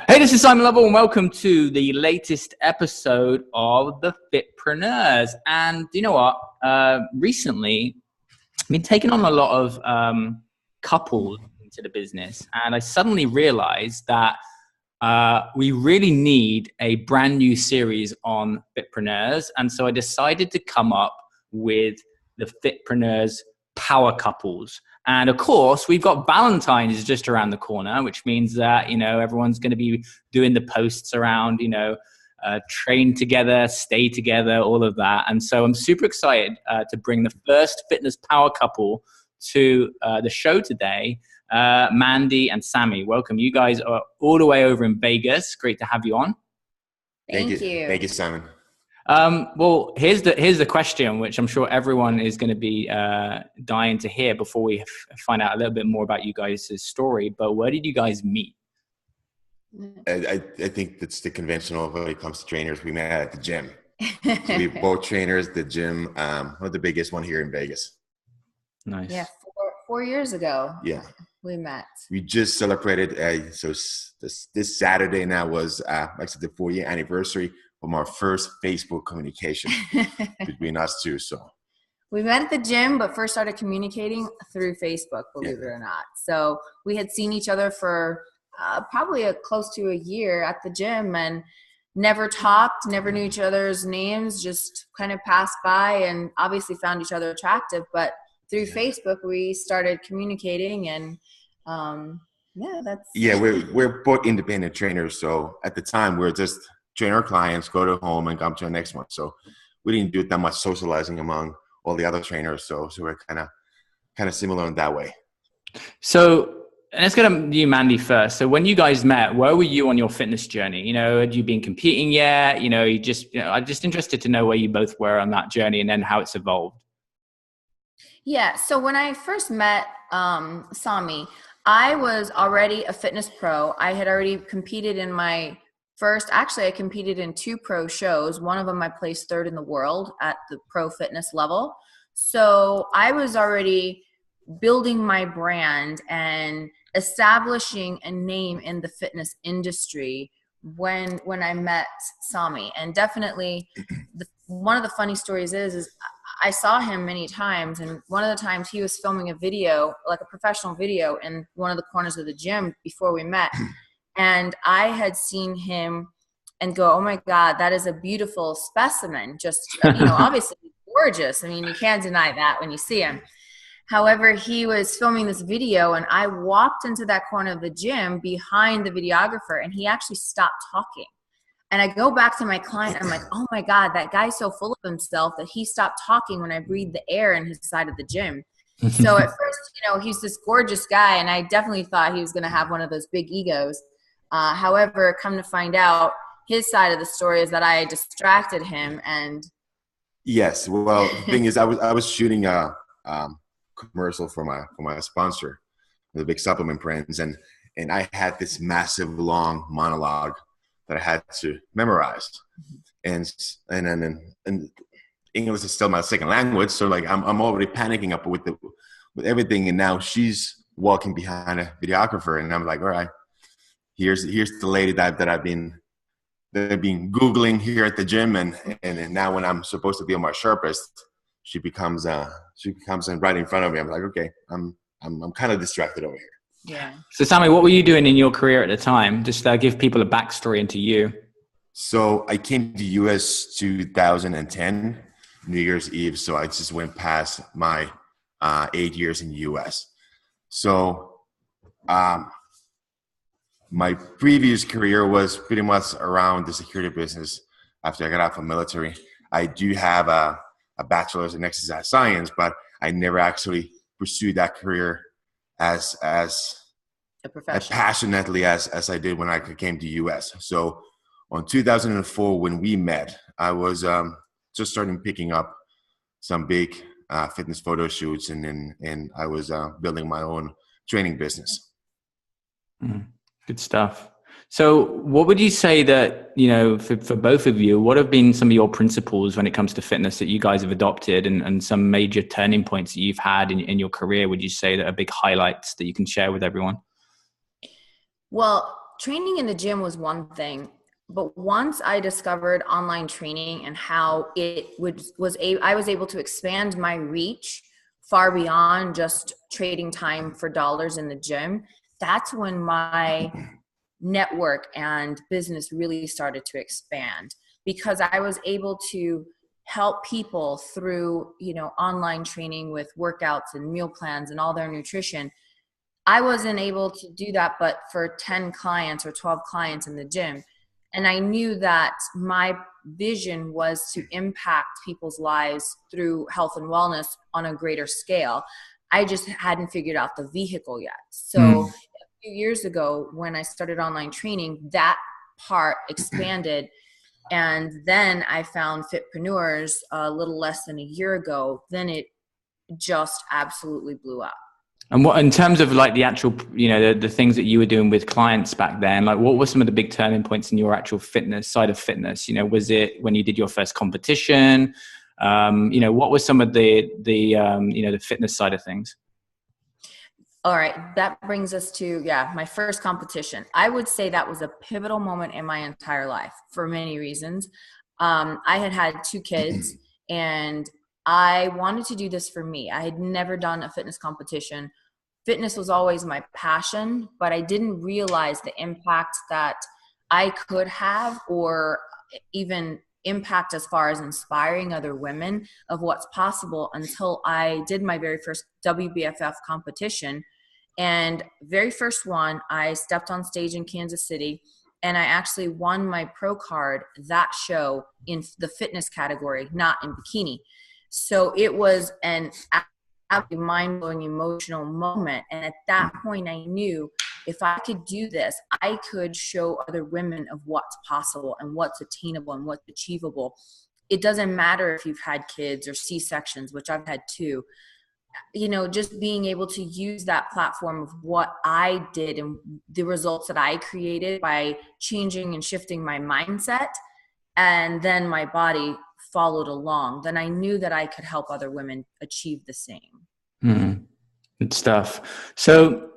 Hey, this is Simon Lovell, and welcome to the latest episode of The Fitpreneurs. And you know what? Recently, I've been taking on a lot of couples into the business, and I suddenly realized that we really need a brand new series on Fitpreneurs. And so I decided to come up with the Fitpreneurs Power Couples. And of course, we've got Valentine's just around the corner, which means that, everyone's going to be doing the posts around, train together, stay together, all of that. And so I'm super excited to bring the first fitness power couple to the show today, Mandy and Sami. Welcome. You guys are all the way over in Vegas. Great to have you on. Thank you. Thank you, Simon. Well, here's the question, which I'm sure everyone is going to be dying to hear before we find out a little bit more about you guys' story. But where did you guys meet? I think that's the conventional when it comes to trainers. We met at the gym. So we both trainers, the gym, one of the biggest one here in Vegas. Nice. Yeah, 4 years ago. Yeah, we met. We just celebrated. So this Saturday now was actually the 4-year anniversary from our first Facebook communication between us two. So we met at the gym, but first started communicating through Facebook, believe it or not. So we had seen each other for probably close to a year at the gym and never talked, never knew each other's names, just kind of passed by and obviously found each other attractive. But through Facebook, we started communicating and we're both independent trainers. So at the time, we're just train our clients, go to home, and come to the next one. So we didn't do that much socializing among all the other trainers. So we're kind of similar in that way. So let's get to you, Mandy, first. So when you guys met, where were you on your fitness journey? Had you been competing yet? I'm just interested to know where you both were on that journey and then how it's evolved. Yeah. So when I first met Sami, I was already a fitness pro. I had already competed in my I competed in 2 pro shows. One of them I placed 3rd in the world at the pro fitness level. So I was already building my brand and establishing a name in the fitness industry when I met Sami. And definitely one of the funny stories is I saw him many times, and one of the times he was filming a video, like a professional video, in one of the corners of the gym before we met. And I had seen him and go, oh my God, that is a beautiful specimen. Just, obviously gorgeous. I mean, you can't deny that when you see him. However, he was filming this video and I walked into that corner of the gym behind the videographer and he actually stopped talking. And I go back to my client and I'm like, oh my God, that guy's so full of himself that he stopped talking when I breathed the air in his side of the gym. So at first, he's this gorgeous guy and I definitely thought he was going to have one of those big egos. However, come to find out, his side of the story is that I distracted him. And yes, well, the thing is, I was shooting a commercial for my sponsor, the big supplement brands, and I had this massive long monologue that I had to memorize, and English is still my second language, so like I'm already panicking up with everything, and now she's walking behind a videographer, and I'm like, all right. Here's the lady that I've been Googling here at the gym, and now when I'm supposed to be on my sharpest, she becomes right in front of me. I'm like, okay, I'm kind of distracted over here. Yeah. So Sami, what were you doing in your career at the time? Just give people a backstory into you. So I came to US 2010, New Year's Eve. So I just went past my 8 years in the US. So my previous career was pretty much around the security business. After I got out from military, I do have a bachelor's in exercise science, but I never actually pursued that career as passionately as I did when I came to US. So on 2004, when we met, I was just starting picking up some big fitness photo shoots, and I was building my own training business. Good stuff. So what would you say that, for both of you, what have been some of your principles when it comes to fitness that you guys have adopted, and some major turning points that you've had in your career, would you say, that are big highlights that you can share with everyone? Well, training in the gym was one thing, but once I discovered online training and how I was able to expand my reach far beyond just trading time for dollars in the gym, that's when my network and business really started to expand, because I was able to help people through, online training with workouts and meal plans and all their nutrition. I wasn't able to do that, but for 10 clients or 12 clients in the gym. And I knew that my vision was to impact people's lives through health and wellness on a greater scale. I just hadn't figured out the vehicle yet. So a few years ago, when I started online training, that part expanded. And then I found Fitpreneurs a little less than a year ago. Then it just absolutely blew up. And what, in terms of like the actual, the things that you were doing with clients back then, like what were some of the big turning points in your actual fitness side of fitness? Was it when you did your first competition? What was some of the fitness side of things? All right. That brings us to, my first competition. I would say that was a pivotal moment in my entire life for many reasons. I had 2 kids and I wanted to do this for me. I had never done a fitness competition. Fitness was always my passion, but I didn't realize the impact that I could have, or even impact as far as inspiring other women of what's possible, until I did my very first WBFF competition. And very first one, I stepped on stage in Kansas City, and I actually won my pro card that show in the fitness category, not in bikini. So it was an absolutely mind-blowing emotional moment. And at that point, I knew if I could do this, I could show other women of what's possible and what's attainable and what's achievable. It doesn't matter if you've had kids or C-sections, which I've had 2. Just being able to use that platform of what I did and the results that I created by changing and shifting my mindset, and then my body followed along, then I knew that I could help other women achieve the same. Good stuff. So,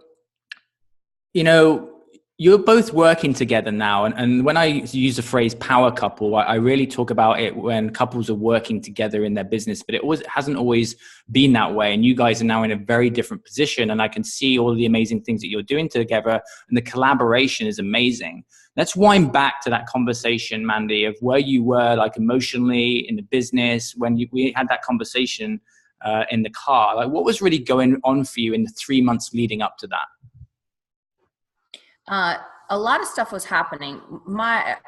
you're both working together now. And when I use the phrase power couple, I really talk about it when couples are working together in their business, but it hasn't always been that way. And you guys are now in a very different position. And I can see all the amazing things that you're doing together, and the collaboration is amazing. Let's wind back to that conversation, Mandy, of where you were like emotionally in the business when we had that conversation in the car. Like, what was really going on for you in the 3 months leading up to that? A lot of stuff was happening.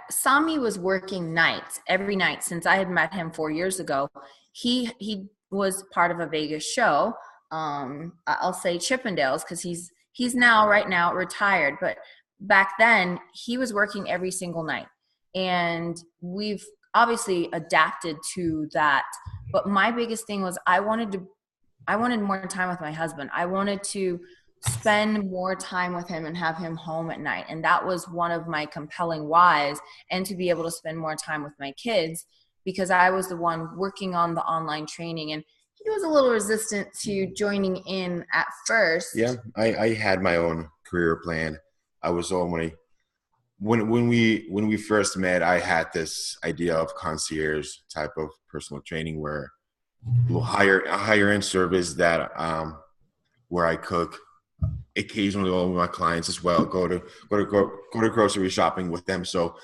Sami was working nights every night since I had met him 4 years ago. He was part of a Vegas show. I'll say Chippendales, because he's now right now retired. But back then he was working every single night, and we've obviously adapted to that. But my biggest thing was I wanted more time with my husband. I wanted to spend more time with him and have him home at night. And that was one of my compelling whys, and to be able to spend more time with my kids, because I was the one working on the online training, and he was a little resistant to joining in at first. Yeah, I had my own career plan. I was already, when we first met, I had this idea of concierge type of personal training where we'll hire a higher end service that where I cook occasionally all of my clients as well, go to grocery shopping with them. So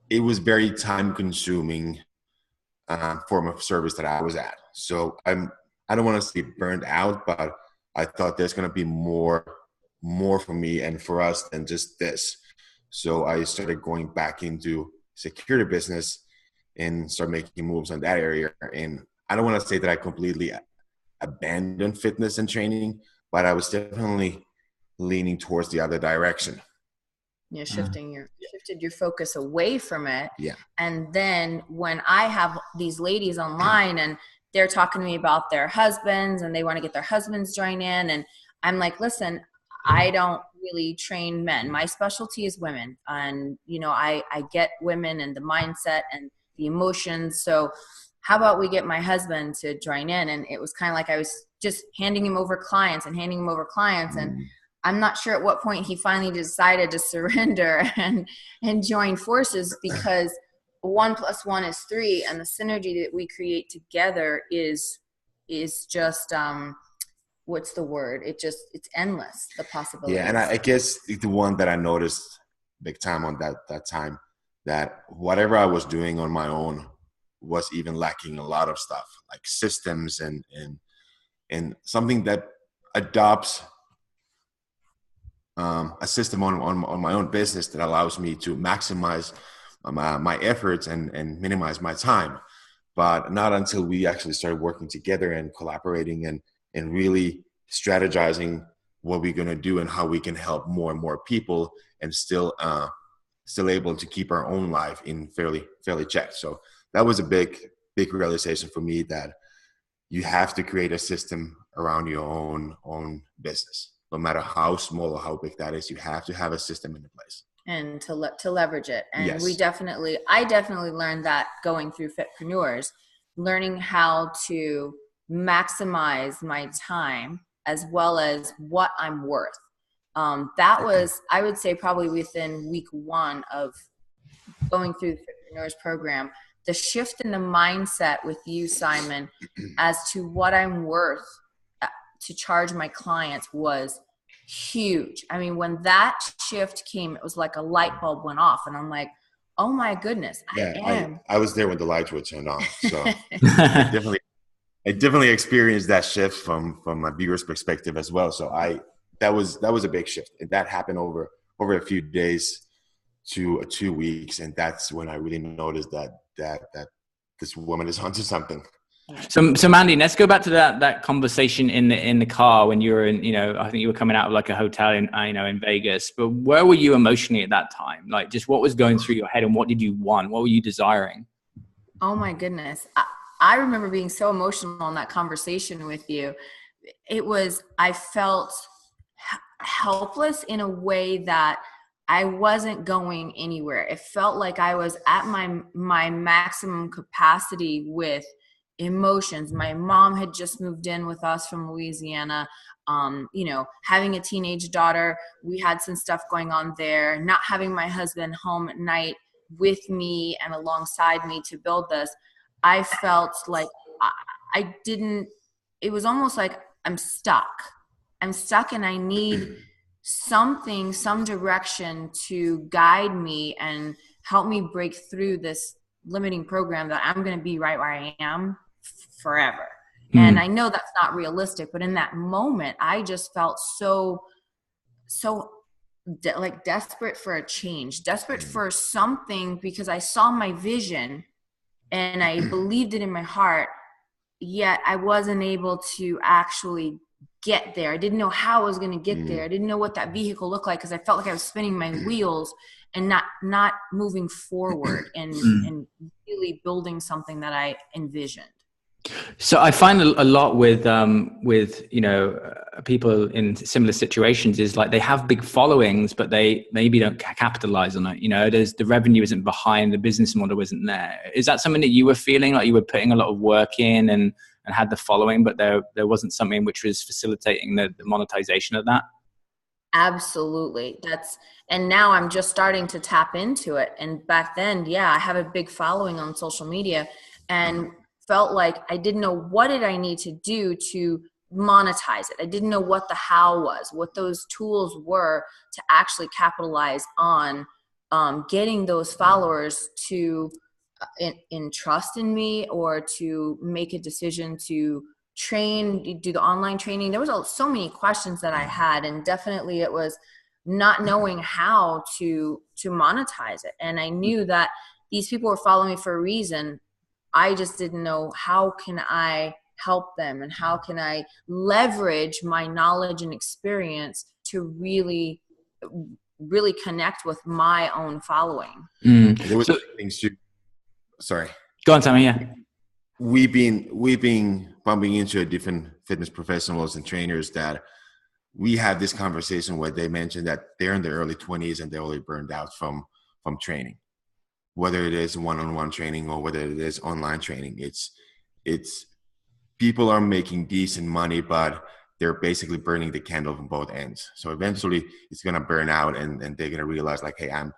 it was very time consuming form of service that I was at. So I don't want to say burned out, but I thought there's going to be more for me and for us than just this. So I started going back into security business and start making moves on that area. And I don't want to say that I completely abandoned fitness and training, but I was definitely leaning towards the other direction. You're shifted your focus away from it. Yeah. And then when I have these ladies online and they're talking to me about their husbands and they want to get their husbands joined in, and I'm like, listen, I don't really train men. My specialty is women. And, I get women and the mindset and the emotions. So how about we get my husband to join in? And it was kind of like I was just handing him over clients. And I'm not sure at what point he finally decided to surrender and join forces, because 1 + 1 is 3, and the synergy that we create together is just what's the word? It's endless, the possibilities. Yeah, and I guess the one that I noticed big time on that time, that whatever I was doing on my own was even lacking a lot of stuff, like systems and something that adopts a system on my own business that allows me to maximize my efforts and minimize my time. But not until we actually started working together and collaborating and really strategizing what we're going to do and how we can help more and more people, and still able to keep our own life in fairly check. So that was a big realization for me, that you have to create a system around your own business. No matter how small or how big that is, you have to have a system in place. And to leverage it. And yes. I definitely learned that going through Fitpreneurs, learning how to maximize my time as well as what I'm worth. That was, I would say, probably within week 1 of going through the Fitpreneurs program, the shift in the mindset with you, Simon, as to what I'm worth to charge my clients was huge. I mean, when that shift came, it was like a light bulb went off, and I'm like, oh my goodness, I was there when the lights were turned on. So I definitely experienced that shift from a viewer's perspective as well. So that was a big shift. And that happened over a few days to 2 weeks, and that's when I really noticed that this woman is onto something. So Mandy, let's go back to that conversation in the car when you were in, I think you were coming out of like a hotel in Vegas. But where were you emotionally at that time? Like, just what was going through your head, and what did you want? What were you desiring? Oh my goodness. I remember being so emotional in that conversation with you. I felt helpless in a way that I wasn't going anywhere. It felt like I was at my maximum capacity with emotions. My mom had just moved in with us from Louisiana. Having a teenage daughter, we had some stuff going on there. Not having my husband home at night with me and alongside me to build this, I felt like it was almost like I'm stuck, and I need some direction to guide me and help me break through this limiting program that I'm going to be right where I am forever. And I know that's not realistic, but in that moment, I just felt so desperate for a change, desperate for something, because I saw my vision and I believed it in my heart, yet I wasn't able to actually get there. I didn't know how I was going to get there. I didn't know what that vehicle looked like, because I felt like I was spinning my wheels and not moving forward and really building something that I envisioned. So I find a lot with people in similar situations is like they have big followings, but they maybe don't capitalize on it. There's the revenue isn't behind, the business model isn't there. Is that something that you were feeling like you were putting a lot of work in and had the following, but there wasn't something which was facilitating the monetization of that? Absolutely. And now I'm just starting to tap into it. And back then, I have a big following on social media, and felt like I didn't know what did I need to do to monetize it. I didn't know what the how was, what those tools were to actually capitalize on getting those followers to entrust in me, or to make a decision to do the online training. There was so many questions that I had, and definitely it was not knowing how to monetize it. And I knew that these people were following me for a reason. I just didn't know how can I help them, and how can I leverage my knowledge and experience to really, really connect with my own following. There was things too. Sorry. Go on, Sami. Yeah. We've been bumping into different fitness professionals and trainers that we have this conversation where they mention that they're in their early 20s and they're already burned out from training. Whether it is one-on-one training or whether it is online training, it's people are making decent money, but they're basically burning the candle from both ends. So eventually it's going to burn out, and they're going to realize like, hey, I'm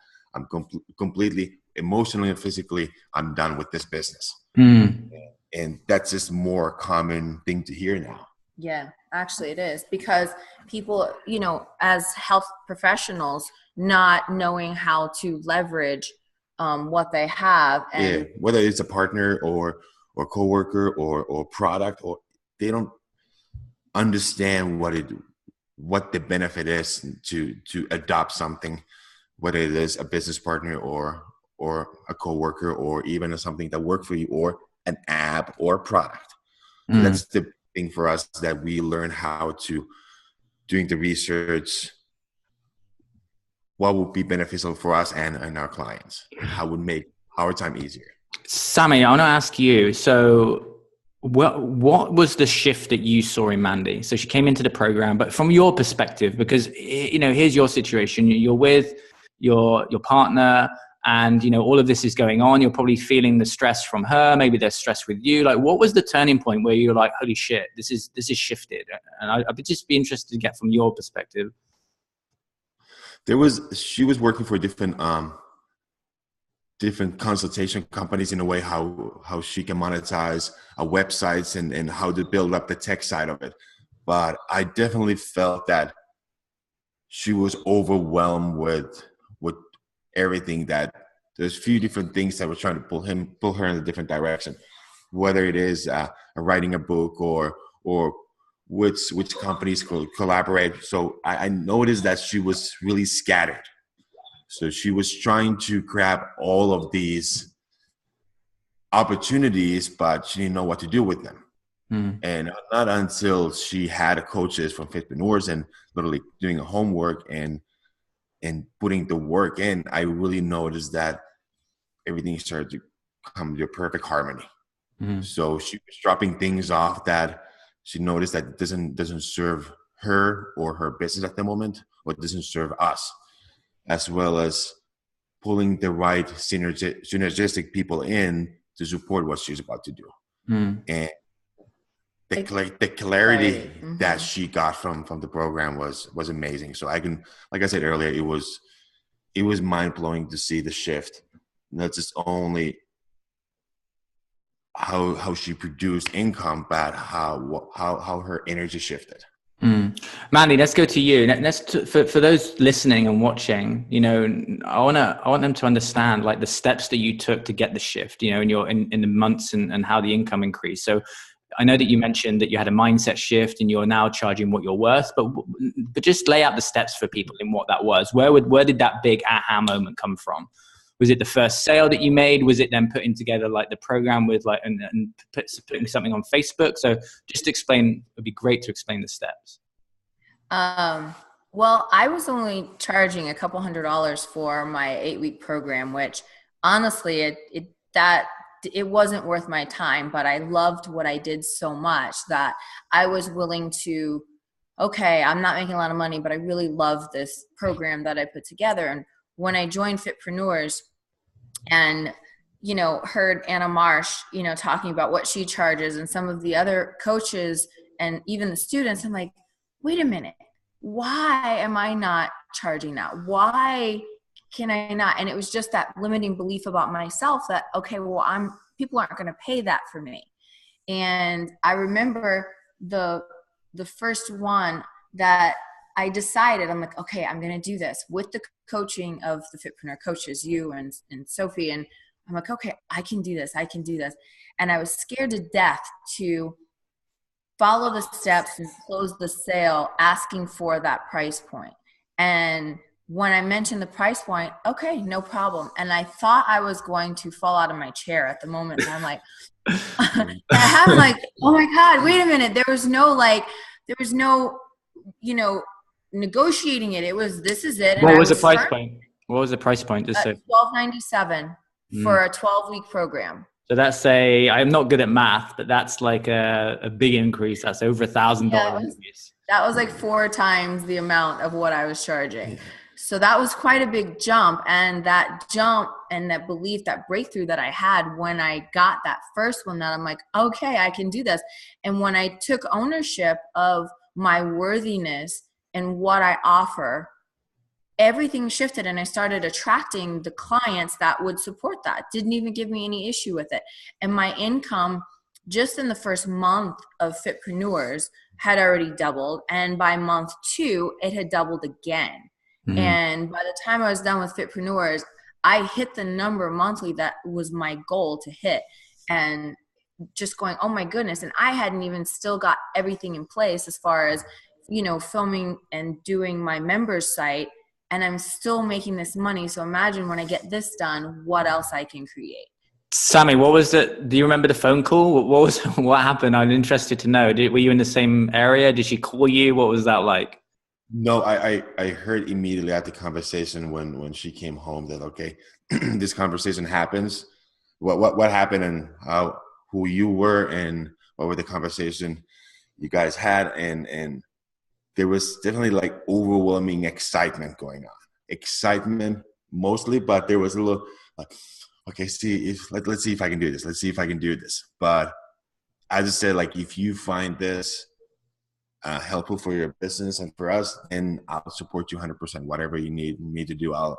completely emotionally and physically, I'm done with this business. And that's just more common thing to hear now. Yeah, actually it is, because people, you know, as health professionals, not knowing how to leverage what they have, and whether it's a partner or coworker or product, or they don't understand what the benefit is to adopt something, whether it is a business partner or a coworker, or even something that works for you, or an app or a product. So that's the thing for us, that we learn how to, doing the research, what would be beneficial for us and our clients, how would make our time easier. Sami, I want to ask you, so what was the shift that you saw in Mandy? So she came into the program, but from your perspective, because, you know, here's your situation. You're with your partner, and, you know, all of this is going on. You're probably feeling the stress from her. Maybe there's stress with you. Like, what was the turning point where you're like, holy shit, this is shifted? And I'd just be interested to get from your perspective. She was working for different consultation companies, in a way how she can monetize websites and how to build up the tech side of it. But I definitely felt that she was overwhelmed with everything, that there's a few different things that were trying to pull her in a different direction, whether it is writing a book or which companies could collaborate. So I noticed that she was really scattered. So she was trying to grab all of these opportunities, but she didn't know what to do with them. And not until she had coaches from Fitpreneurs and literally doing a homework and putting the work in, I really noticed that everything started to come to a perfect harmony. So she was dropping things off that she noticed that doesn't serve her or her business at the moment, or doesn't serve us, as well as pulling the right synergistic people in to support what she's about to do. And the clarity that she got from the program was amazing. So I can, like I said earlier, it was mind blowing to see the shift. Not just only how she produced income, but how her energy shifted. Mandy, let's go to you. For those listening and watching, you know, I want them to understand like the steps that you took to get the shift, you know, in the months and how the income increased. So I know that you mentioned that you had a mindset shift and you're now charging what you're worth, but just lay out the steps for people in what that was. Where did that big aha moment come from? Was it the first sale that you made? Was it then putting together like the program with like and putting something on Facebook? So just explain. It'd be great to explain the steps. Well, I was only charging a couple $100 for my 8-week program, which honestly, it wasn't worth my time, but I loved what I did so much that I was willing to, okay, I'm not making a lot of money, but I really love this program that I put together. And when I joined Fitpreneurs and, you know, heard Anna Marsh, you know, talking about what she charges and some of the other coaches and even the students, I'm like, wait a minute, why am I not charging that? Why can I not? And it was just that limiting belief about myself that, okay, well, people aren't going to pay that for me. And I remember the first one that I decided, I'm like, okay, I'm going to do this with the coaching of the Fitpreneur coaches, you and Sophie. And I'm like, okay, I can do this. And I was scared to death to follow the steps and close the sale asking for that price point. And when I mentioned the price point, okay, no problem. And I thought I was going to fall out of my chair at the moment. And I'm like, I'm like, oh my God, wait a minute. There was no, you know, negotiating it. It was, this is it. What was the price point? What was the price point? Just say $12.97 for a 12-week program. So that's I'm not good at math, but that's like a big increase. That's over $1,000 increase. That was like 4 times the amount of what I was charging. So that was quite a big jump. And that jump and that belief, that breakthrough that I had when I got that first one, that I'm like, okay, I can do this. And when I took ownership of my worthiness and what I offer, everything shifted, and I started attracting the clients that would support that. Didn't even give me any issue with it. And my income just in the first month of Fitpreneurs had already doubled. And by month 2, it had doubled again. Mm-hmm. And by the time I was done with Fitpreneurs, I hit the number monthly that was my goal to hit. And just going, oh my goodness. And I hadn't even still got everything in place as far as, filming and doing my members site. And I'm still making this money. So imagine when I get this done, what else I can create. Sami, what was it? Do you remember the phone call? What happened? I'm interested to know. Were you in the same area? Did she call you? What was that like? No, I heard immediately at the conversation when she came home that, okay, this conversation happens. What happened and who you were and what were the conversation you guys had. And there was definitely like overwhelming excitement going on. Excitement mostly, but there was a little like, okay, let's see if I can do this. Let's see if I can do this. But I just said, like, if you find this helpful for your business and for us, then I'll support you 100%. Whatever you need me to do, I'll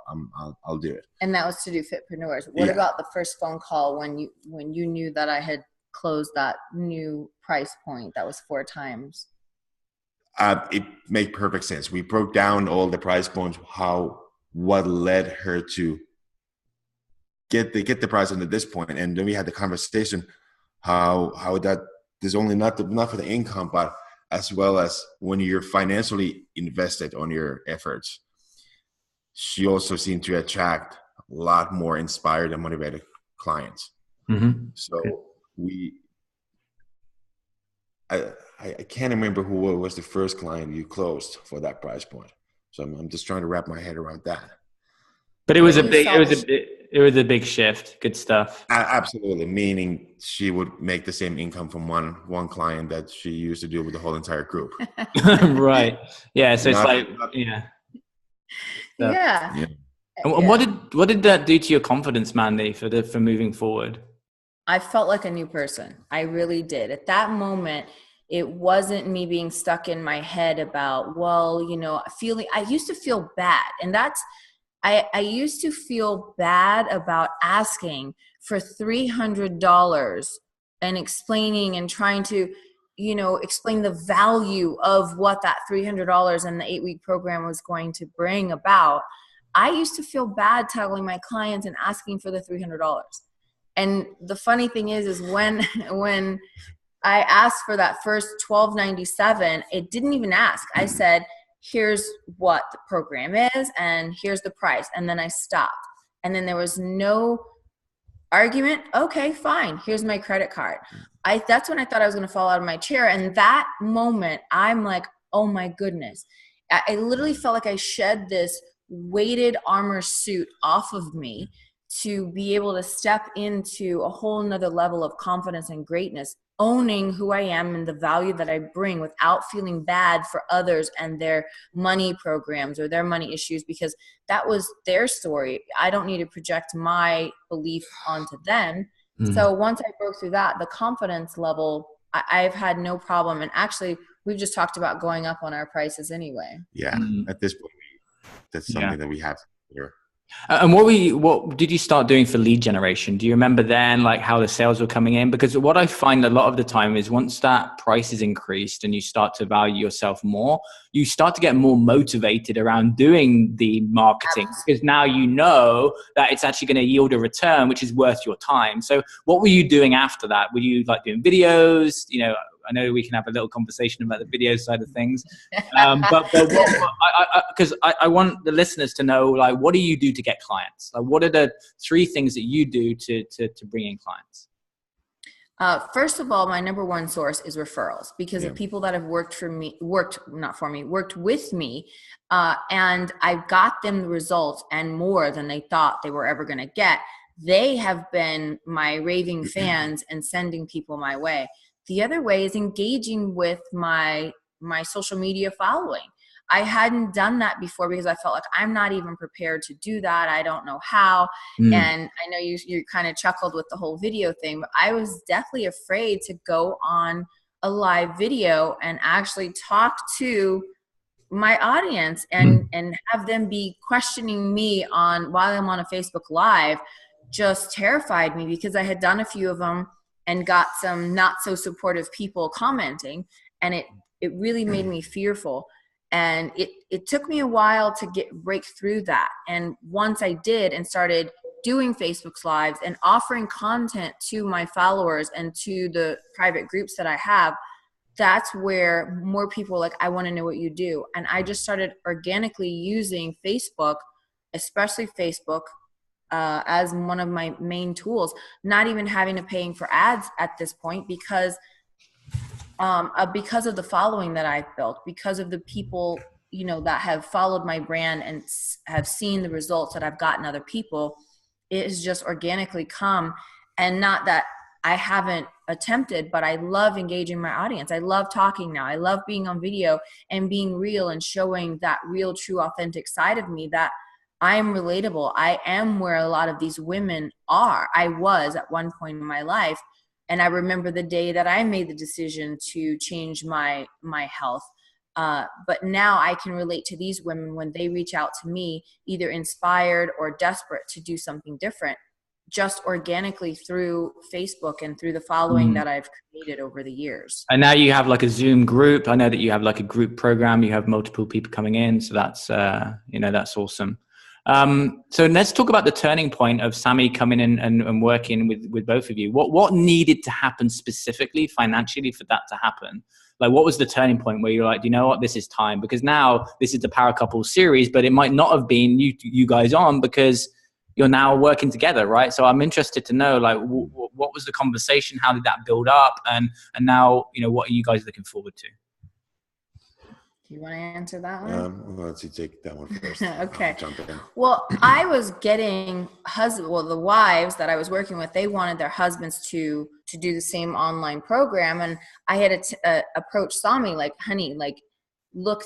do it. And that was to do Fitpreneurs. What about the first phone call when you knew that I had closed that new price point that was 4 times? It made perfect sense. We broke down all the price points, what led her to get the price into this point, and then we had the conversation how that is only not for the income, but as well as when you're financially invested on your efforts. She also seemed to attract a lot more inspired and motivated clients. Mm-hmm. So I can't remember who was the first client you closed for that price point. So I'm just trying to wrap my head around that. But it was a big shift. Good stuff. Absolutely. Meaning she would make the same income from one client that she used to do with the whole entire group. Right. Yeah. So Yeah. And what did that do to your confidence, Mandy, for moving forward? I felt like a new person. I really did. At that moment, it wasn't me being stuck in my head about, I used to feel bad. And I used to feel bad about asking for $300 and explaining and trying to, explain the value of what that $300 and the 8-week program was going to bring about. I used to feel bad telling my clients and asking for the $300. And the funny thing is when I asked for that first $1,297, it didn't even ask. I said, here's what the program is and here's the price. And then I stopped. And then there was no argument. Okay, fine. Here's my credit card. That's when I thought I was going to fall out of my chair. And that moment, I'm like, oh my goodness. I literally felt like I shed this weighted armor suit off of me to be able to step into a whole nother level of confidence and greatness, owning who I am and the value that I bring without feeling bad for others and their money programs or their money issues, because that was their story. I don't need to project my belief onto them. Mm-hmm. So once I broke through that, the confidence level, I've had no problem. And actually, we've just talked about going up on our prices anyway. Yeah, at this point, that's something that we have here. And what did you start doing for lead generation? Do you remember then, like, how the sales were coming in? Because what I find a lot of the time is once that price is increased and you start to value yourself more, you start to get more motivated around doing the marketing. Absolutely. Because now you know that it's actually going to yield a return, which is worth your time. So what were you doing after that? Were you like doing videos? I know we can have a little conversation about the video side of things, because I want the listeners to know, like, what do you do to get clients? Like, what are the 3 things that you do to bring in clients? First of all, my number one source is referrals, because of people that have worked with me, and I got them the results and more than they thought they were ever going to get. They have been my raving fans and sending people my way. The other way is engaging with my social media following. I hadn't done that before because I felt like I'm not even prepared to do that. I don't know how. And I know you kind of chuckled with the whole video thing, but I was deathly afraid to go on a live video and actually talk to my audience and have them be questioning me on while I'm on a Facebook Live just terrified me, because I had done a few of them and got some not so supportive people commenting, and it really made me fearful. And it took me a while to break through that. And once I did and started doing Facebook Lives and offering content to my followers and to the private groups that I have, that's where more people were like, I want to know what you do. And I just started organically using Facebook, especially Facebook, as one of my main tools, not even having to paying for ads at this point, because of the following that I've built, because of the people, you know, that have followed my brand and have seen the results that I've gotten other people. It has just organically come. And not that I haven't attempted, but I love engaging my audience. I love talking now. I love being on video and being real and showing that real, true, authentic side of me, that I am relatable. I am where a lot of these women are. I was at one point in my life. And I remember the day that I made the decision to change my health. But now I can relate to these women when they reach out to me, either inspired or desperate to do something different, just organically through Facebook and through the following that I've created over the years. And now you have like a Zoom group. I know that you have like a group program. You have multiple people coming in. So that's, that's awesome. So let's talk about the turning point of Sami coming in and working with both of you. What needed to happen specifically financially for that to happen? Like, what was the turning point where you're like, you know what, this is time? Because now this is the Power Couple series, but it might not have been you guys on, because you're now working together, right? So I'm interested to know, like, what was the conversation? How did that build up? And now, what are you guys looking forward to? Do you want to answer that one? Well, let's take that one first. Okay. Jump in. Well, I was getting the wives that I was working with, they wanted their husbands to do the same online program. And I had approached Sami, like, honey, like, look,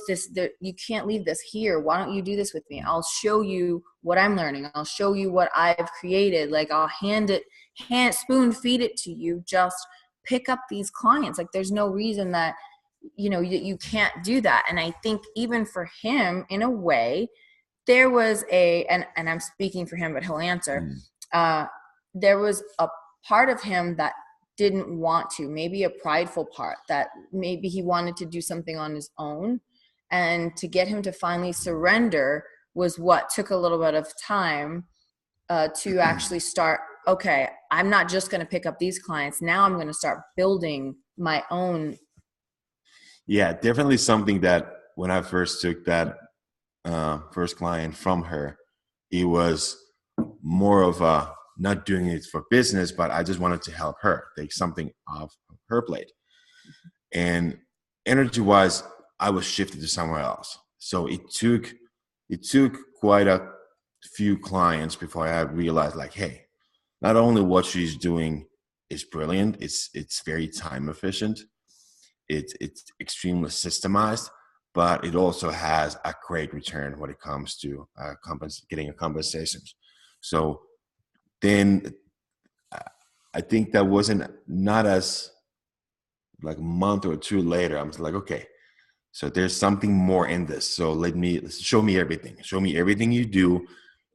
you can't leave this here. Why don't you do this with me? I'll show you what I'm learning. I'll show you what I've created. Like, I'll spoon feed it to you. Just pick up these clients. Like, there's no reason that, you can't do that. And I think even for him, in a way, there was and I'm speaking for him, but he'll answer. There was a part of him that didn't want to, maybe a prideful part, that maybe he wanted to do something on his own. And to get him to finally surrender was what took a little bit of time to actually start, okay, I'm not just going to pick up these clients. Now I'm going to start building my own. Yeah, definitely something that when I first took that first client from her, it was more of a not doing it for business, but I just wanted to help her take something off her plate. And energy-wise, I was shifted to somewhere else. So it took quite a few clients before I realized, like, hey, not only what she's doing is brilliant, it's very time efficient. It's extremely systemized, but it also has a great return when it comes to getting a compensation. So then I think that wasn't not as like a month or two later, I'm just like, okay, so there's something more in this. So show me everything you do,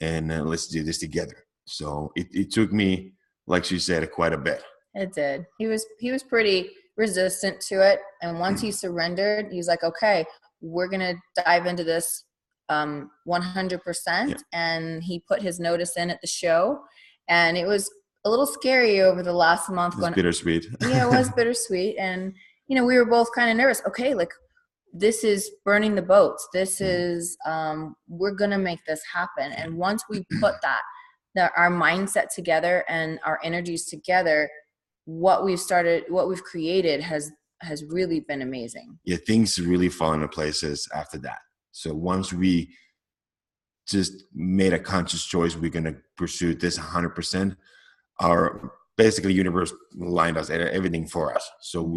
and let's do this together. So it took me, like she said, quite a bit. It did. He was pretty resistant to it. And once he surrendered, he was like, okay, we're going to dive into this 100%. Yeah. And he put his notice in at the show. And it was a little scary over the last month. It was bittersweet. Yeah, it was bittersweet. And, we were both kind of nervous. Okay, like, this is burning the boats. This is, we're going to make this happen. And once we put our mindset together and our energies together, what we've created has really been amazing. Yeah, things really fall into places after that. So once we just made a conscious choice, we're going to pursue this 100%. Our basically universe lined us everything for us. So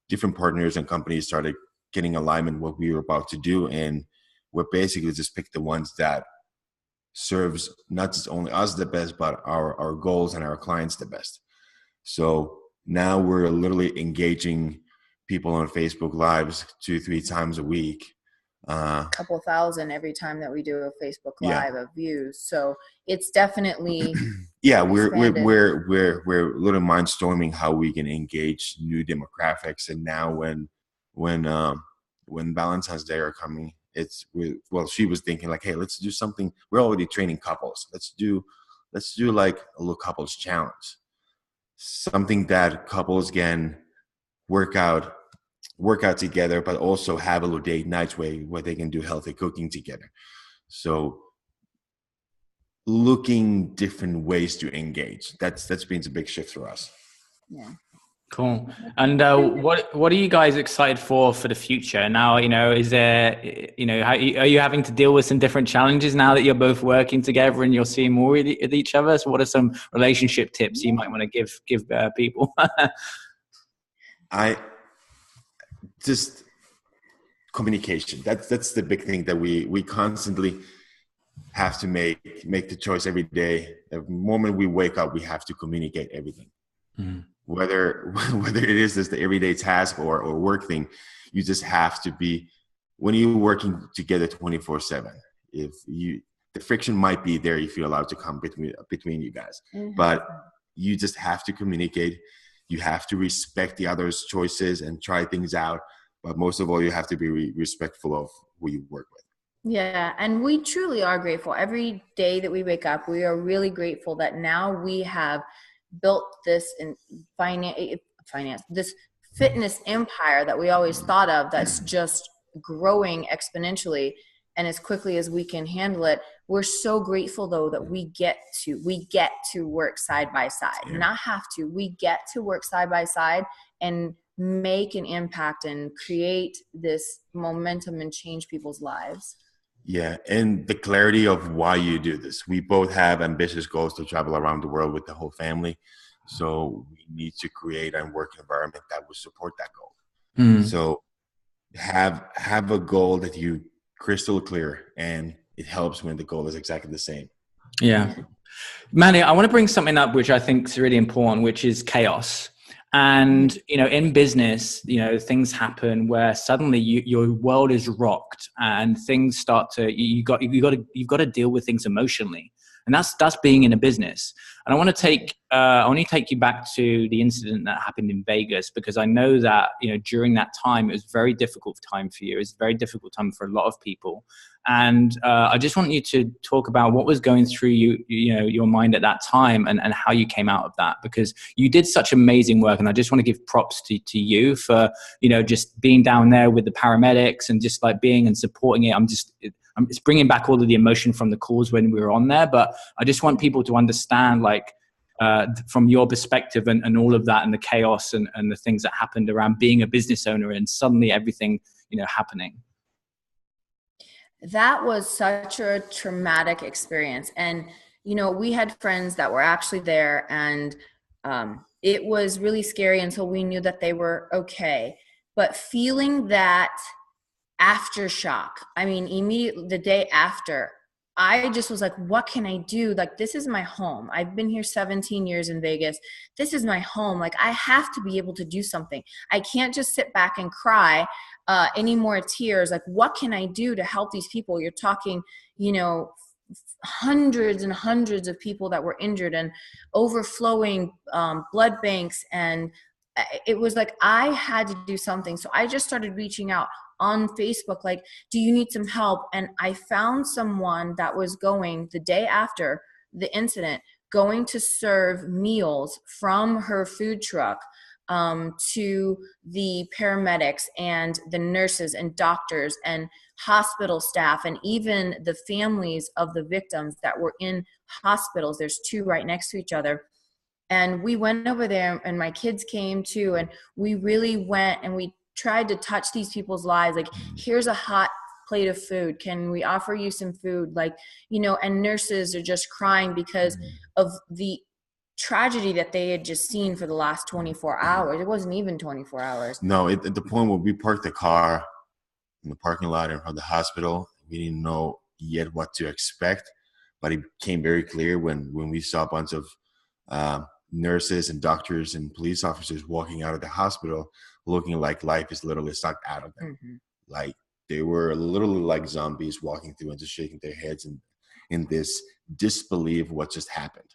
different partners and companies started getting alignment what we were about to do, and we basically just picked the ones that serves not just only us the best, but our goals and our clients the best. So now we're literally engaging people on Facebook Lives 2-3 times a week. A couple thousand every time that we do a Facebook Yeah. Live of views. So it's definitely yeah, we're expanded. we're a little mindstorming how we can engage new demographics. And now when Valentine's Day are coming, she was thinking like, hey, let's do something. We're already training couples. Let's do like a little couples challenge, something that couples can work out together, but also have a little date nights where they can do healthy cooking together. So looking different ways to engage, that's been a big shift for us. Yeah. Cool. And what are you guys excited for the future now? Is there, are you having to deal with some different challenges now that you're both working together and you're seeing more with each other? So what are some relationship tips you might want to give people? I just communication. That's the big thing that we constantly have to make the choice every day. The moment we wake up, we have to communicate everything. Mm-hmm. Whether it is just the everyday task or work thing, you just have to be, when you're working together 24/7, the friction might be there if you're allowed to come between you guys. Mm-hmm. But you just have to communicate. You have to respect the other's choices and try things out. But most of all, you have to be respectful of who you work with. Yeah, and we truly are grateful. Every day that we wake up, we are really grateful that now we have built this in finance, this fitness empire that we always thought of, that's just growing exponentially and as quickly as we can handle it. We're so grateful though that we get to work side by side. Yeah. Not have to, we get to work side by side and make an impact and create this momentum and change people's lives. Yeah, and the clarity of why you do this. We both have ambitious goals to travel around the world with the whole family. So we need to create and work environment that will support that goal. Mm. So have a goal that you crystal clear, and it helps when the goal is exactly the same. Yeah. Mandy, I want to bring something up which I think is really important, which is chaos. And, in business, things happen where suddenly your world is rocked and things start to, you've got to deal with things emotionally. And that's being in a business. And I want to take you back to the incident that happened in Vegas, because I know that, during that time, it was a very difficult time for you. It was a very difficult time for a lot of people. And I just want you to talk about what was going through your mind at that time and how you came out of that, because you did such amazing work. And I just want to give props to you for, just being down there with the paramedics and just like being and supporting it. It's bringing back all of the emotion from the calls when we were on there. But I just want people to understand, from your perspective and all of that and the chaos and the things that happened around being a business owner and suddenly everything, happening. That was such a traumatic experience. And, we had friends that were actually there, and it was really scary until we knew that they were okay. But feeling that aftershock, immediately the day after, I just was like, what can I do? Like, this is my home. I've been here 17 years in Vegas. This is my home. Like, I have to be able to do something. I can't just sit back and cry any more tears. Like, what can I do to help these people? You're talking, hundreds and hundreds of people that were injured and overflowing blood banks. And it was like, I had to do something. So I just started reaching out on Facebook, like, do you need some help? And I found someone that was going the day after the incident, going to serve meals from her food truck to the paramedics and the nurses and doctors and hospital staff, and even the families of the victims that were in hospitals. There's two right next to each other. And we went over there, and my kids came too, and we really went and we tried to touch these people's lives. Like, here's a hot plate of food. Can we offer you some food? Like, and nurses are just crying because of the tragedy that they had just seen for the last 24 hours. It wasn't even 24 hours. No, at the point where we parked the car in the parking lot in front of the hospital, we didn't know yet what to expect, but it became very clear when we saw a bunch of nurses and doctors and police officers walking out of the hospital. looking like life is literally sucked out of them. Mm-hmm. Like they were literally like zombies walking through and just shaking their heads in this disbelief of what just happened.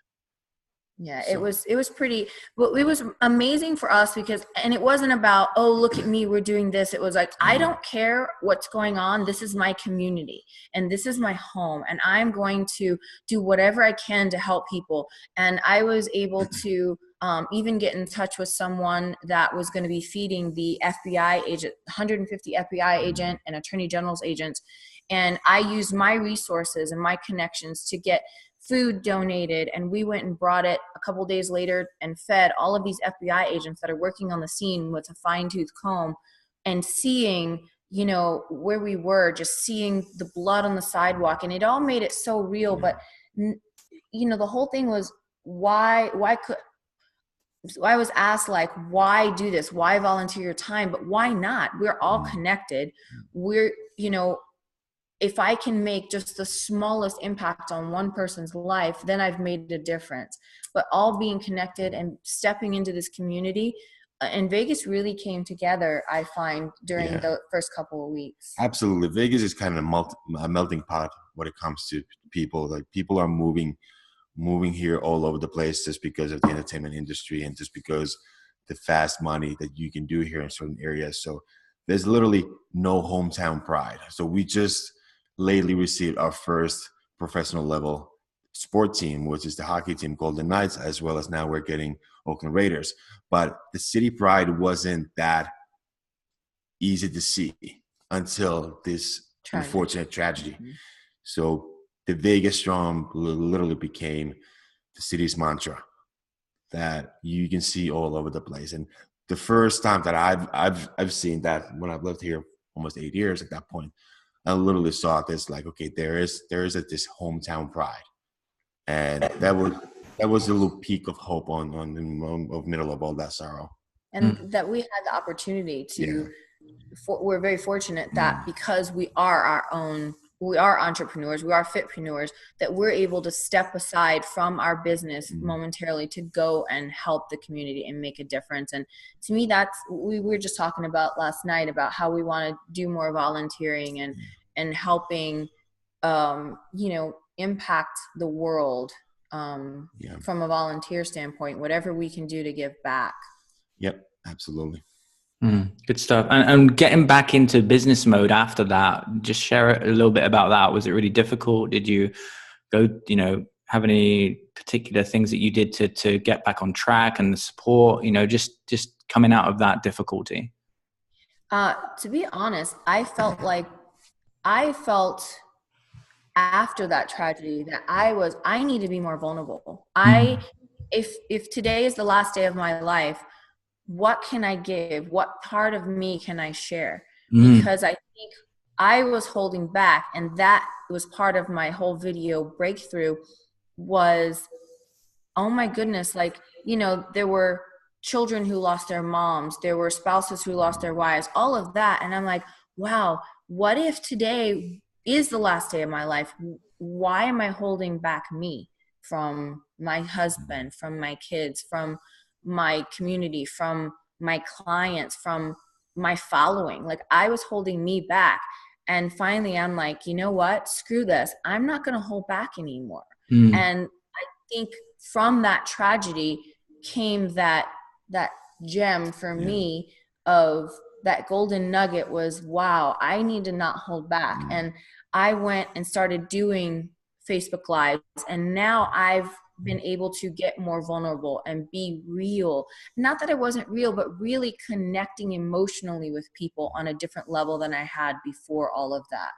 Yeah, So, it was pretty, well, it was amazing for us because, and it wasn't about, oh, look at me, we're doing this. It was like, I don't care what's going on. This is my community and this is my home, and I'm going to do whatever I can to help people. And I was able to even get in touch with someone that was going to be feeding the FBI agent, 150 FBI agent and attorney general's agents. And I used my resources and my connections to get food donated, and we went and brought it a couple days later and fed all of these FBI agents that are working on the scene with a fine-tooth comb, and seeing, you know, where we were, just seeing the blood on the sidewalk, and it all made it so real. But you know, the whole thing was, why could, I was asked, like, why do this? Why volunteer your time? But why not? We're all connected. We're, you know, if I can make just the smallest impact on one person's life, then I've made a difference. But all being connected and stepping into this community, and Vegas really came together, I find, during the first couple of weeks. Absolutely. Vegas is kind of a melting pot when it comes to people. Like people are moving here all over the place just because of the entertainment industry and just because the fast money that you can do here in certain areas. So there's literally no hometown pride. So we just lately received our first professional level sport team, which is the hockey team Golden Knights, as well as now we're getting Oakland Raiders. But the city pride wasn't that easy to see until this unfortunate tragedy. Mm-hmm. So the Vegas Storm literally became the city's mantra that you can see all over the place. And the first time that I've seen that, when I've lived here almost 8 years at that point, I literally saw this like, okay, there is this hometown pride, and that was a little peak of hope on the middle of all that sorrow. And that we had the opportunity to. We're very fortunate that because we are entrepreneurs, we are fitpreneurs, that we're able to step aside from our business momentarily to go and help the community and make a difference. And to me, that's, we were just talking about last night about how we want to do more volunteering and helping, you know, impact the world from a volunteer standpoint, whatever we can do to give back. Yep, absolutely. Good stuff. And getting back into business mode after that, just share a little bit about that. Was it really difficult? Did you go, you know, have any particular things that you did to get back on track and the support, you know, just coming out of that difficulty? To be honest, I felt after that tragedy that I need to be more vulnerable. If today is the last day of my life, what can I give? What part of me can I share? Because I think I was holding back, and that was part of my whole video breakthrough was, oh my goodness, like, you know, there were children who lost their moms, there were spouses who lost their wives, all of that. And I'm like, wow, what if today is the last day of my life? Why am I holding back me from my husband, from my kids, from my community, from my clients, from my following? Like, I was holding me back. And finally I'm like, you know what, screw this, I'm not going to hold back anymore. And I think from that tragedy came that gem for me of that golden nugget was, wow, I need to not hold back. And I went and started doing Facebook Lives, and now I've been able to get more vulnerable and be real. Not that I wasn't real, but really connecting emotionally with people on a different level than I had before all of that.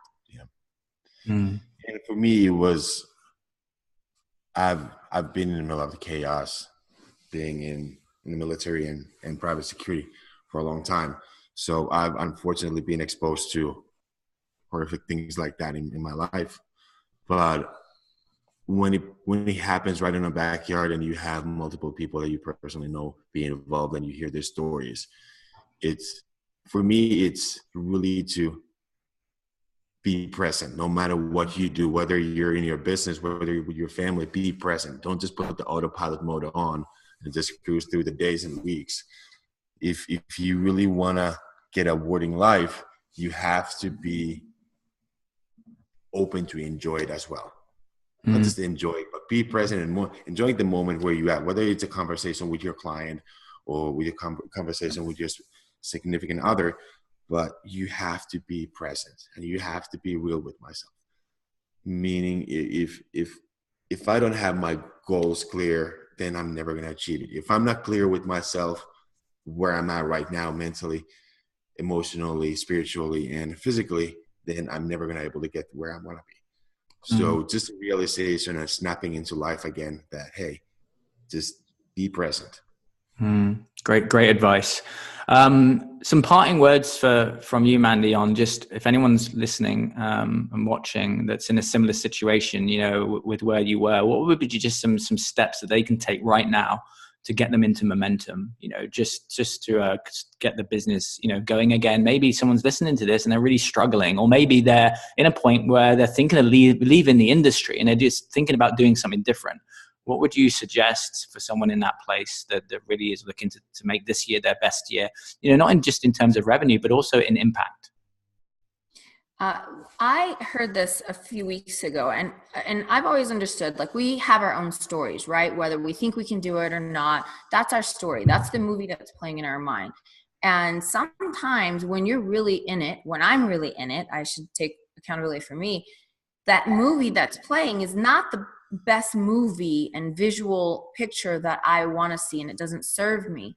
And for me, it was, I've been in the middle of the chaos, being in the military and private security for a long time. So I've unfortunately been exposed to horrific things like that in my life. But when it happens right in the backyard and you have multiple people that you personally know being involved and you hear their stories, for me, it's really to be present no matter what you do, whether you're in your business, whether you're with your family, be present. Don't just put the autopilot mode on and just cruise through the days and weeks. if you really want to get a rewarding life, you have to be open to enjoy it as well. Not just enjoy it, but be present and enjoying the moment where you're at, whether it's a conversation with your client or with a conversation with your significant other, but you have to be present and you have to be real with myself. Meaning if I don't have my goals clear, then I'm never going to achieve it. If I'm not clear with myself, where I'm at right now, mentally, emotionally, spiritually, and physically, then I'm never going to be able to get where I want to be. So just a realization and snapping into life again that, hey, just be present. Great advice. Some parting words from you, Mandy, on just if anyone's listening and watching that's in a similar situation, you know, with where you were, what would be just some steps that they can take right now to get them into momentum, you know, just to get the business, you know, going again. Maybe someone's listening to this and they're really struggling, or maybe they're in a point where they're thinking of leaving the industry and they're just thinking about doing something different. What would you suggest for someone in that place that really is looking to make this year their best year, you know, not just in terms of revenue, but also in impact? I heard this a few weeks ago, and I've always understood, like, we have our own stories, right? Whether we think we can do it or not, that's our story. That's the movie that's playing in our mind. And sometimes when you're really in it, when I'm really in it, I should take accountability for me, that movie that's playing is not the best movie and visual picture that I want to see, and it doesn't serve me.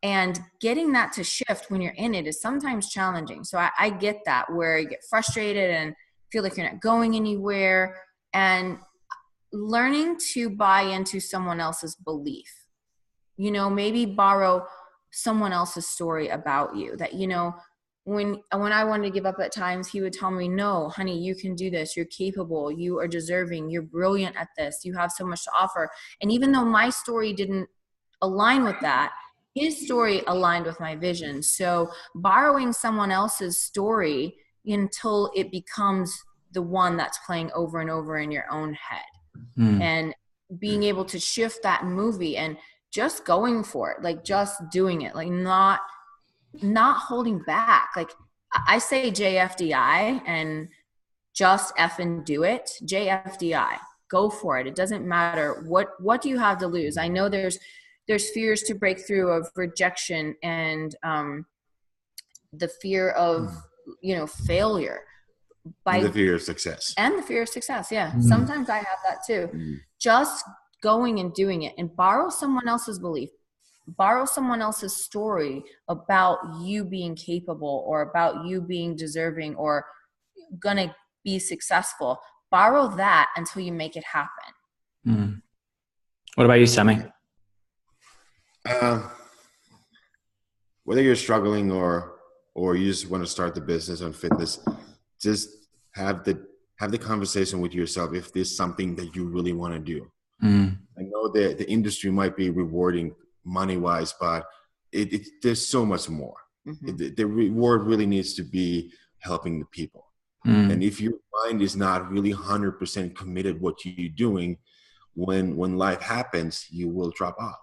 And getting that to shift when you're in it is sometimes challenging. So I get that, where you get frustrated and feel like you're not going anywhere, and learning to buy into someone else's belief. You know, maybe borrow someone else's story about you that, you know, when I wanted to give up at times, he would tell me, no, honey, you can do this. You're capable. You are deserving. You're brilliant at this. You have so much to offer. And even though my story didn't align with that, his story aligned with my vision. So borrowing someone else's story until it becomes the one that's playing over and over in your own head, and being able to shift that movie and just going for it, like just doing it, like not holding back. Like I say JFDI and just effing do it. JFDI, go for it. It doesn't matter what do you have to lose. I know there's fears to break through of rejection and the fear of, you know, failure. And the fear of success. Yeah. Sometimes I have that too. Just going and doing it, and borrow someone else's belief, borrow someone else's story about you being capable or about you being deserving or gonna be successful. Borrow that until you make it happen. What about you, Sami? Whether you're struggling or you just want to start the business on fitness, just have the conversation with yourself if there's something that you really want to do. I know that the industry might be rewarding money-wise, but there's so much more. The reward really needs to be helping the people. And if your mind is not really 100% committed what you're doing, when life happens, you will drop off.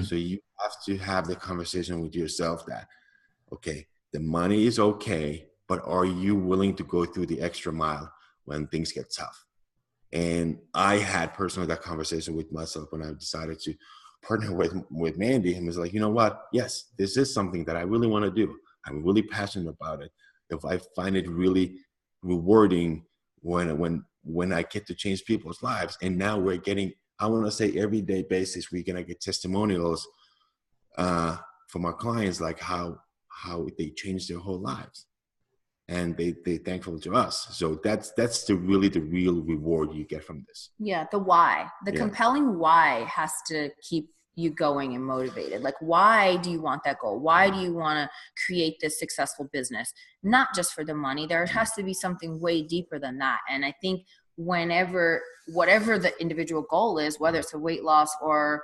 So you have to have the conversation with yourself that, okay, the money is okay, but are you willing to go through the extra mile when things get tough? And I had personally that conversation with myself when I decided to partner with Mandy, and was like, you know what? Yes, this is something that I really want to do. I'm really passionate about it. If I find it really rewarding when I get to change people's lives. And now we're getting, I want to say everyday basis, we're going to get testimonials from our clients, like how they changed their whole lives. And they thankful to us. So that's the real reward you get from this. Yeah, the why. The compelling why has to keep you going and motivated. Like, why do you want that goal? Why do you want to create this successful business? Not just for the money. There has to be something way deeper than that. And I think whatever the individual goal is, whether it's a weight loss or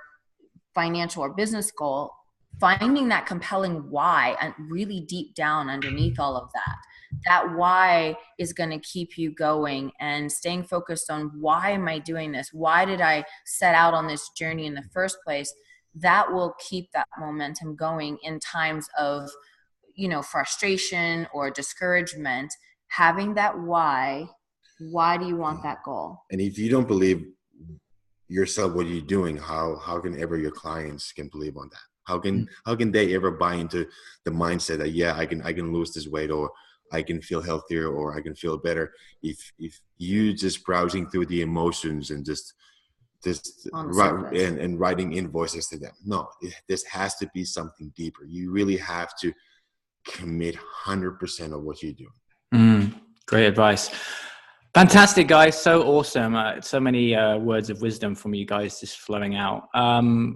financial or business goal, finding that compelling why and really deep down underneath all of that why is going to keep you going and staying focused on, why am I doing this? Why did I set out on this journey in the first place? that will keep that momentum going in times of, frustration or discouragement. Having that why do you want that goal? And if you don't believe yourself what you're doing, how can ever your clients can believe on that? How can they ever buy into the mindset that, yeah, I can lose this weight, or I can feel healthier, or I can feel better, if you just browsing through the emotions and just and writing invoices to them? No, this has to be something deeper. You really have to commit 100% of what you do. Great advice. Fantastic, guys. So awesome. So many words of wisdom from you guys just flowing out.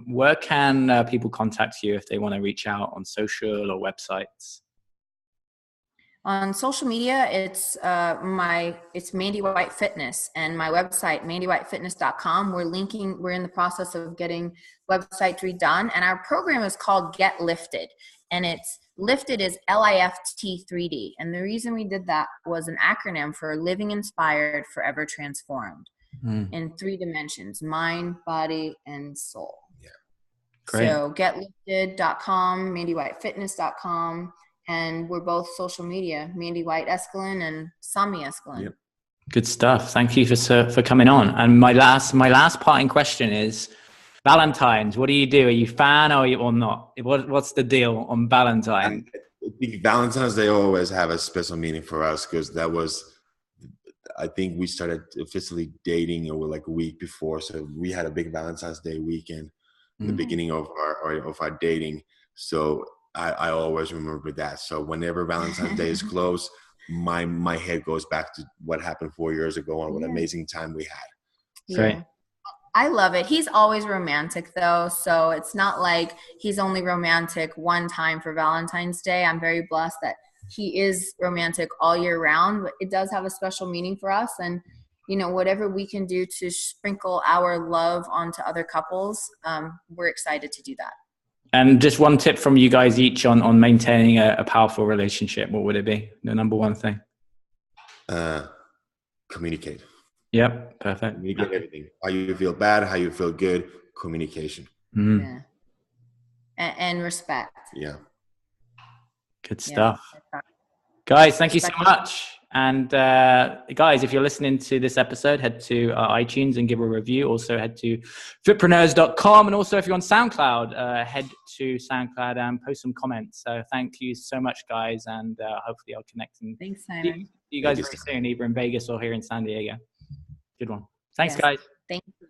Where can people contact you if they want to reach out, on social or websites? On social media, it's Mandy White Fitness, and my website, mandywhitefitness.com. We're in the process of getting website redone, and our program is called Get Lifted, and it's Lifted is LIFT 3D. And the reason we did that was an acronym for Living Inspired, Forever Transformed, in 3 dimensions: mind, body, and soul. Yeah. Great. So getlifted.com, mandywhitefitness.com. And we're both social media, Mandy White Eskelin and Sami Eskelin. Yep. Good stuff. Thank you for coming on. And my last parting question is Valentine's. What do you do? Are you fan or not? What's the deal on Valentine's? I think Valentine's Day always have a special meaning for us, because I think we started officially dating over like a week before. So we had a big Valentine's Day weekend in the beginning of our dating. So I always remember that. So whenever Valentine's Day is close, my head goes back to what happened 4 years ago and what amazing time we had. Yeah. Great. I love it. He's always romantic though. So it's not like he's only romantic one time for Valentine's Day. I'm very blessed that he is romantic all year round, but it does have a special meaning for us. And, whatever we can do to sprinkle our love onto other couples, we're excited to do that. And just one tip from you guys each on maintaining a powerful relationship. What would it be? The number one thing? Communicate. Yep. Perfect. Communicate everything. How you feel bad, how you feel good. Communication. Yeah. And respect. Yeah. Good stuff. Guys, thank you so much. And guys, if you're listening to this episode, head to iTunes and give a review. Also head to fitpreneurs.com. And also if you're on SoundCloud, head to SoundCloud and post some comments. So thank you so much, guys. And hopefully I'll connect and Thanks, Simon. see you guys very soon, either in Vegas or here in San Diego. Good one. Thanks, guys. Thank you.